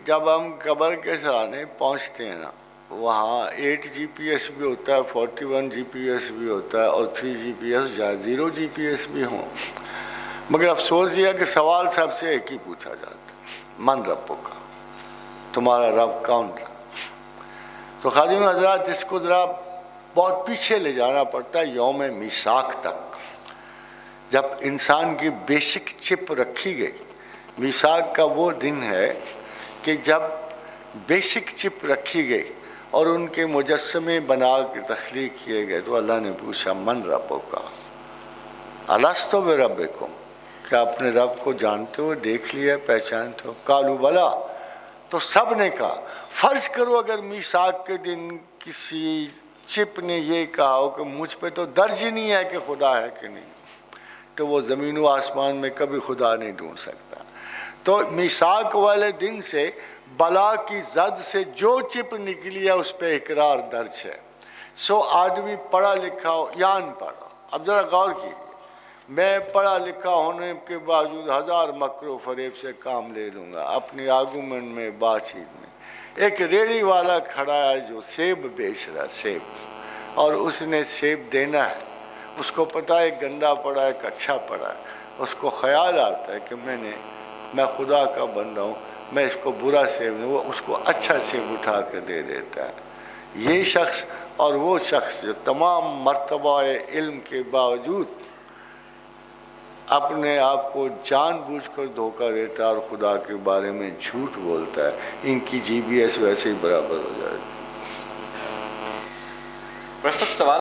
جب ہم قبر کے سرانے پہنچتے ہیں نا، وہاں 8 GPS بھی ہوتا ہے، 41 GPS بھی ہوتا ہے اور 3 GPS یا 0 GPS بھی ہوں، مگر افسوس یہ ہے کہ سوال سب سے ایک ہی پوچھا جاتا ہے، من ربوں کا، تمہارا رب کون تھا؟ تو خادم حضرات اس کو ذرا بہت پیچھے لے جانا پڑتا ہے، یوم میثاق تک، جب انسان کی بیسک چپ رکھی گئی۔ میثاق کا وہ دن ہے کہ جب بیسک چپ رکھی گئی اور ان کے مجسمے بنا کے تخلیق کیے گئے، تو اللہ نے پوچھا من ربوں کا، الستو بربکم، کیا اپنے رب کو جانتے ہو، دیکھ لیا، پہچانتے ہو؟ قالوا بلا، تو سب نے کہا۔ فرض کرو اگر میثاق کے دن کسی چپ نے یہ کہا ہو کہ مجھ پہ تو درج ہی نہیں ہے کہ خدا ہے کہ نہیں، تو وہ زمین و آسمان میں کبھی خدا نہیں ڈھونڈ سکتا۔ تو میثاق والے دن سے بلا کی زد سے جو چپ نکلی ہے اس پہ اقرار درج ہے۔ سو آدمی پڑھا لکھا ہو یا ان پڑھا، اب ذرا غور کیجیے، میں پڑھا لکھا ہونے کے باوجود 1000 مکر و فریب سے کام لے لوں گا اپنی آرگومنٹ میں، بات چیت میں۔ ایک ریڑھی والا کھڑا ہے جو سیب بیچ رہا ہے، سیب، اور اس نے سیب دینا ہے، اس کو پتہ ہے گندا پڑا ہے ایک اچھا پڑا ہے، اس کو خیال آتا ہے کہ میں خدا کا بندہ ہوں، میں اس کو برا سیب نہیں، وہ اس کو اچھا سیب اٹھا کے دے دیتا ہے۔ یہ شخص اور وہ شخص جو تمام مرتبہ علم کے باوجود اپنے آپ کو جان بوجھ کر دھوکہ دیتا ہے اور خدا کے بارے میں جھوٹ بولتا ہے، ان کی GPS ویسے ہی برابر ہو جائے گی۔ سوال